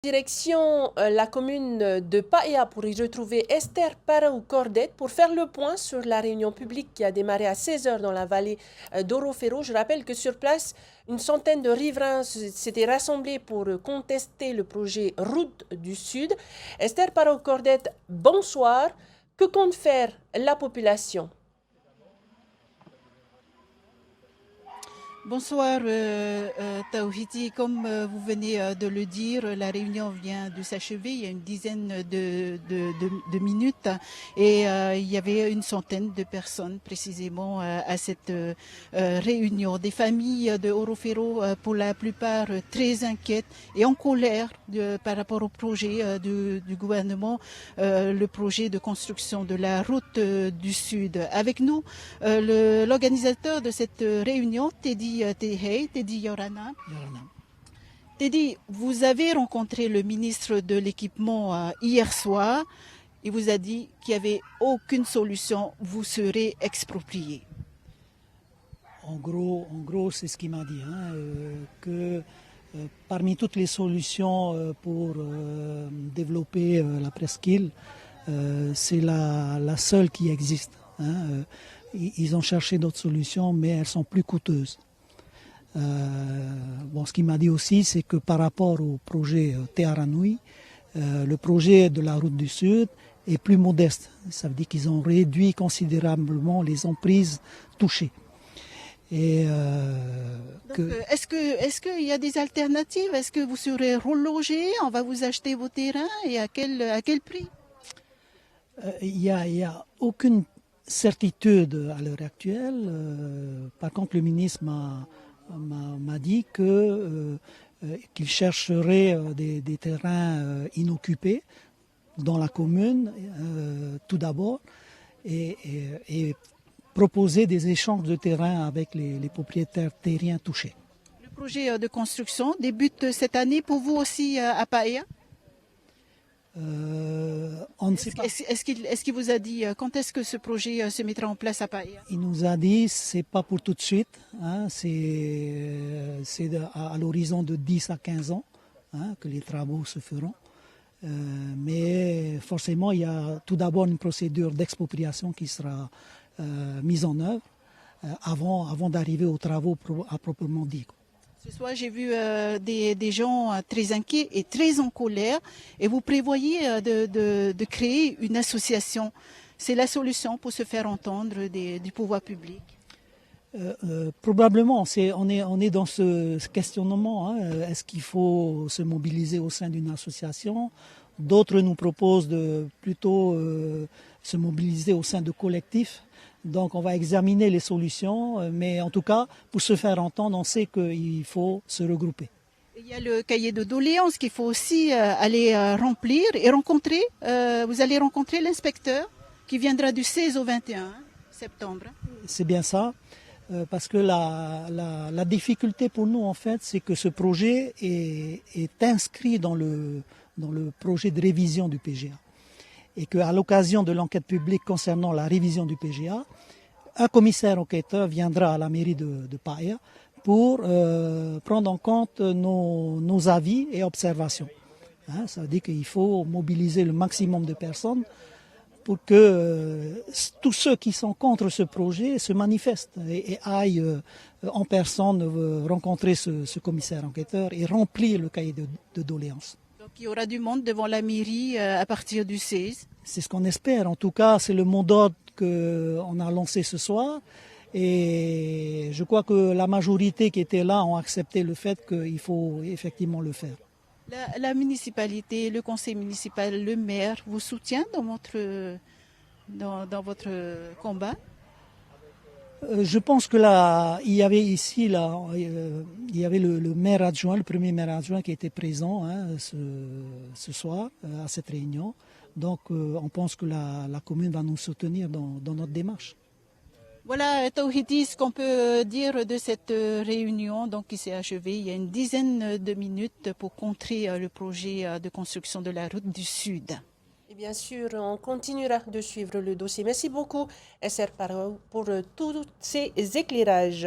Direction la commune de Paia pour y retrouver Esther Paraou-Cordette pour faire le point sur la réunion publique qui a démarré à 16 h dans la vallée d'Orofero. Je rappelle que sur place, une centaine de riverains s'étaient rassemblés pour contester le projet Route du Sud. Esther Paraou-Cordette, bonsoir. Que compte faire la population? Bonsoir Tawhidi, comme vous venez de le dire, la réunion vient de s'achever il y a une dizaine de minutes et il y avait une centaine de personnes précisément à cette réunion. Des familles de Orofero pour la plupart très inquiètes et en colère par rapport au projet du gouvernement, le projet de construction de la route du Sud. Avec nous, l'organisateur de cette réunion, Teddy Yorana. Teddy, vous avez rencontré le ministre de l'équipement hier soir. Il vous a dit qu'il n'y avait aucune solution, vous serez exproprié. En gros, c'est ce qu'il m'a dit, que parmi toutes les solutions pour développer la presqu'île, c'est la seule qui existe. Ils ont cherché d'autres solutions, mais elles sont plus coûteuses. Ce qu'il m'a dit aussi, c'est que par rapport au projet Te Aranui, le projet de la route du Sud est plus modeste. Ça veut dire qu'ils ont réduit considérablement les emprises touchées. Est-ce qu'il y a des alternatives? Est-ce que vous serez relogé? On va vous acheter vos terrains et à quel prix? Il n'y a aucune certitude à l'heure actuelle. Par contre, le ministre m'a dit qu'il chercherait des terrains inoccupés dans la commune, tout d'abord, et proposer des échanges de terrains avec les propriétaires terriens touchés. Le projet de construction débute cette année pour vous aussi à Paia? On ne sait pas. Est-ce qu'il vous a dit quand est-ce que ce projet se mettra en place à Paia? Il nous a dit c'est pas pour tout de suite, c'est à l'horizon de 10 à 15 ans que les travaux se feront. Mais forcément, il y a tout d'abord une procédure d'expropriation qui sera mise en œuvre avant d'arriver aux travaux à proprement dit. Ce soir, j'ai vu des gens très inquiets et très en colère. Et vous prévoyez de créer une association. C'est la solution pour se faire entendre du pouvoir public? Probablement, on est dans ce questionnement. Est-ce qu'il faut se mobiliser au sein d'une association? D'autres nous proposent de plutôt se mobiliser au sein de collectifs. Donc on va examiner les solutions, mais en tout cas, pour se faire entendre, on sait qu'il faut se regrouper. Il y a le cahier de doléances qu'il faut aussi aller remplir et rencontrer. Vous allez rencontrer l'inspecteur qui viendra du 16 au 21 septembre. C'est bien ça, parce que la difficulté pour nous, en fait, c'est que ce projet est inscrit dans le projet de révision du PGA. Et qu'à l'occasion de l'enquête publique concernant la révision du PGA, un commissaire enquêteur viendra à la mairie de Paia pour prendre en compte nos avis et observations. Ça veut dire qu'il faut mobiliser le maximum de personnes pour que tous ceux qui sont contre ce projet se manifestent et aillent en personne rencontrer ce commissaire enquêteur et remplir le cahier de doléances. Donc il y aura du monde devant la mairie à partir du 16. C'est ce qu'on espère. En tout cas, c'est le mot d'ordre qu'on a lancé ce soir. Et je crois que la majorité qui était là ont accepté le fait qu'il faut effectivement le faire. La municipalité, le conseil municipal, le maire vous soutient dans votre combat? Je pense que il y avait ici, il y avait le maire adjoint, le premier maire adjoint qui était présent ce soir à cette réunion. Donc on pense que la commune va nous soutenir dans notre démarche. Voilà, Tawhidi, ce qu'on peut dire de cette réunion qui s'est achevée il y a une dizaine de minutes pour contrer le projet de construction de la route du Sud. Et bien sûr, on continuera de suivre le dossier. Merci beaucoup, Esther Paraou, pour tous ces éclairages.